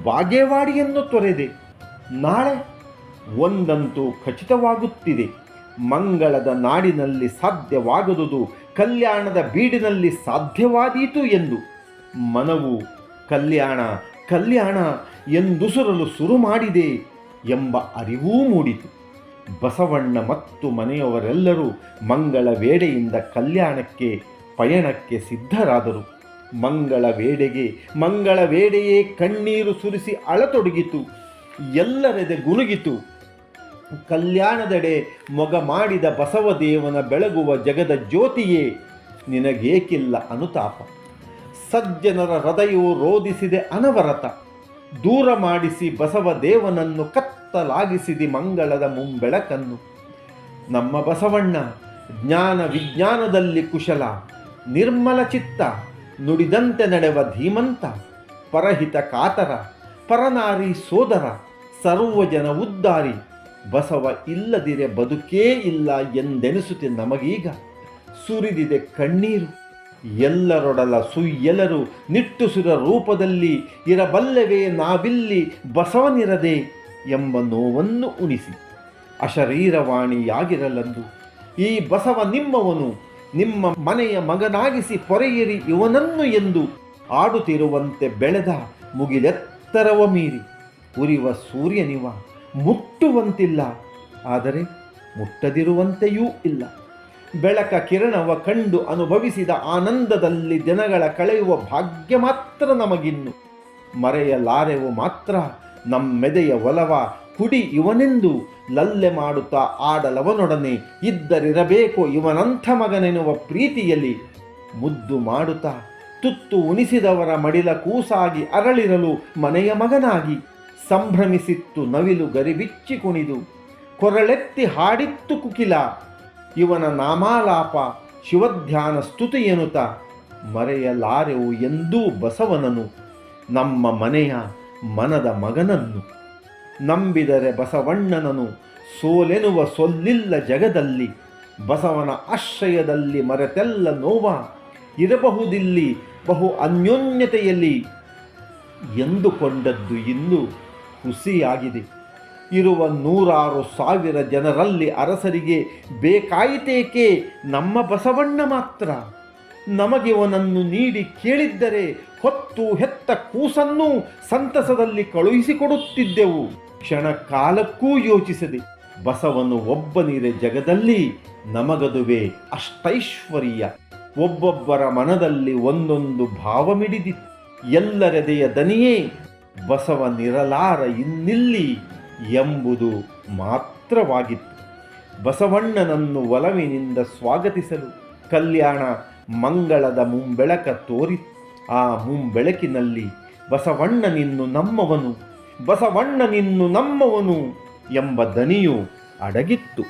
ಬಾಗೇವಾಡಿಯನ್ನು ತೊರೆದೆ. ನಾಳೆ ಒಂದಂತೂ ಖಚಿತವಾಗುತ್ತಿದೆ. ಮಂಗಳದ ನಾಡಿನಲ್ಲಿ ಸಾಧ್ಯವಾಗದುದು ಕಲ್ಯಾಣದ ಬೀಡಿನಲ್ಲಿ ಸಾಧ್ಯವಾದೀತು ಎಂದು. ಮನವು ಕಲ್ಯಾಣ ಕಲ್ಯಾಣ ಎಂದುಸುರಲು ಶುರು ಮಾಡಿದೆ ಎಂಬ ಅರಿವೂ ಮೂಡಿತು. ಬಸವಣ್ಣ ಮತ್ತು ಮನೆಯವರೆಲ್ಲರೂ ಮಂಗಳ ವೇಡೆಯಿಂದ ಕಲ್ಯಾಣಕ್ಕೆ ಪಯಣಕ್ಕೆ ಸಿದ್ಧರಾದರು. ಮಂಗಳ ವೇಡೆಯೇ ಕಣ್ಣೀರು ಸುರಿಸಿ ಅಳತೊಡಗಿತು. ಎಲ್ಲರೆದೆ ಗುನುಗಿತು. ಕಲ್ಯಾಣದೆಡೆ ಮೊಗ ಮಾಡಿದ ಬಸವದೇವನ ಬೆಳಗುವ ಜಗದ ಜ್ಯೋತಿಯೇ, ನಿನಗೇಕಿಲ್ಲ ಅನುತಾಪ. ಸಜ್ಜನರ ಹೃದಯವು ರೋಧಿಸಿದೆ ಅನವರತ. ದೂರ ಮಾಡಿಸಿ ಬಸವದೇವನನ್ನು ಕತ್ತಲಾಗಿಸಿದಿ ಮಂಗಳದ ಮುಂಬೆಳಕನ್ನು. ನಮ್ಮ ಬಸವಣ್ಣ ಜ್ಞಾನ ವಿಜ್ಞಾನದಲ್ಲಿ ಕುಶಲ, ನಿರ್ಮಲ ಚಿತ್ತ, ನುಡಿದಂತೆ ನಡೆವ ಧೀಮಂತ, ಪರಹಿತ ಕಾತರ, ಪರನಾರಿ ಸೋದರ, ಸರ್ವಜನ ಉದ್ಧಾರಿ. ಬಸವ ಇಲ್ಲದಿರೆ ಬದುಕೇ ಇಲ್ಲ ಎಂದೆನಿಸುತ್ತೆ ನಮಗೀಗ. ಸುರಿದಿದೆ ಕಣ್ಣೀರು. ಎಲ್ಲರೊಡಲ ಸುಯ್ಯೆಲರು ನಿಟ್ಟುಸುರ ರೂಪದಲ್ಲಿ ಇರಬಲ್ಲವೇ ನಾವಿಲ್ಲಿ ಬಸವನಿರದೆ ಎಂಬ ನೋವನ್ನು ಉಣಿಸಿ ಅಶರೀರವಾಣಿಯಾಗಿರಲೆಂದು ಈ ಬಸವ ನಿಮ್ಮವನು, ನಿಮ್ಮ ಮನೆಯ ಮಗನಾಗಿಸಿ ಪೊರೆಯಿರಿ ಇವನನ್ನು ಎಂದು ಆಡುತ್ತಿರುವಂತೆ ಬೆಳೆದ ಮುಗಿಲೆತ್ತರವ ಮೀರಿ ಉರಿವ ಸೂರ್ಯನಿವ ಮುಟ್ಟುವಂತಿಲ್ಲ, ಆದರೆ ಮುಟ್ಟದಿರುವಂತೆಯೂ ಇಲ್ಲ. ಬೆಳಕ ಕಿರಣವ ಕಂಡು ಅನುಭವಿಸಿದ ಆನಂದದಲ್ಲಿ ದಿನಗಳ ಕಳೆಯುವ ಭಾಗ್ಯ ಮಾತ್ರ ನಮಗಿನ್ನು. ಮರೆಯಲಾರೆವು ಮಾತ್ರ ನಮ್ಮೆದೆಯ ಒಲವ ಕುಡಿ ಇವನೆಂದು ಲಲ್ಲೆ ಮಾಡುತ್ತಾ ಆಡಲವನೊಡನೆ ಇದ್ದರಿರಬೇಕು ಇವನಂಥ ಮಗನೆನ್ನುವ ಪ್ರೀತಿಯಲ್ಲಿ. ಮುದ್ದು ಮಾಡುತ್ತಾ ತುತ್ತು ಉಣಿಸಿದವರ ಮಡಿಲ ಕೂಸಾಗಿ ಅರಳಿರಲು ಮನೆಯ ಮಗನಾಗಿ ಸಂಭ್ರಮಿಸಿತ್ತು ನವಿಲು ಗರಿಬಿಚ್ಚಿ ಕುಣಿದು. ಕೊರಳೆತ್ತಿ ಹಾಡಿತ್ತು ಕುಕಿಲ ಇವನ ನಾಮಾಲಾಪ ಶಿವಧ್ಯಾನ ಸ್ತುತಿ ಎನ್ನುತ್ತ. ಮರೆಯಲಾರೆವು ಎಂದೂ ಬಸವನನು, ನಮ್ಮ ಮನೆಯ ಮನದ ಮಗನನ್ನು. ನಂಬಿದರೆ ಬಸವಣ್ಣನನು ಸೋಲೆನುವ ಸೊಲ್ಲಿಲ್ಲ ಜಗದಲ್ಲಿ. ಬಸವನ ಆಶ್ರಯದಲ್ಲಿ ಮರೆತೆಲ್ಲ ನೋವ ಇರಬಹುದಿಲ್ಲಿ ಬಹು ಅನ್ಯೋನ್ಯತೆಯಲ್ಲಿ ಎಂದುಕೊಂಡದ್ದು ಇಂದು ಹುಸಿಯಾಗಿದೆ. ಇರುವ 100,000 ಜನರಲ್ಲಿ ಅರಸರಿಗೆ ಬೇಕಾಯಿತೇಕೆ ನಮ್ಮ ಬಸವಣ್ಣ ಮಾತ್ರ? ನಮಗಿವನನ್ನು ನೀಡಿ ಕೇಳಿದ್ದರೆ ಹೊತ್ತು ಹೆತ್ತ ಕೂಸನ್ನೂ ಸಂತಸದಲ್ಲಿ ಕಳುಹಿಸಿಕೊಡುತ್ತಿದ್ದೆವು. ಕ್ಷಣ ಕಾಲಕ್ಕೂ ಯೋಚಿಸದೆ ಬಸವನು ಒಬ್ಬನಿರೆ ಜಗದಲ್ಲಿ ನಮಗದುವೆ ಅಷ್ಟೈಶ್ವರ್ಯ. ಒಬ್ಬೊಬ್ಬರ ಮನದಲ್ಲಿ ಒಂದೊಂದು ಭಾವ ಮಿಡಿದಿತ್ತು. ಎಲ್ಲರೆದೆಯ ದನಿಯೇ ಬಸವನಿರಲಾರ ಇನ್ನಿಲ್ಲಿ ಎಂಬುದು ಮಾತ್ರವಾಗಿತ್ತು. ಬಸವಣ್ಣನನ್ನು ಒಲವಿನಿಂದ ಸ್ವಾಗತಿಸಲು ಕಲ್ಯಾಣ ಮಂಗಳದ ಮುಂಬೆಳಕ ತೋರಿತು. ಆ ಮುಂಬೆಳಕಿನಲ್ಲಿ ಬಸವಣ್ಣನಿನ್ನು ನಮ್ಮವನು, ಬಸವಣ್ಣನಿನ್ನು ನಮ್ಮವನು ಎಂಬ ದನಿಯು ಅಡಗಿತ್ತು.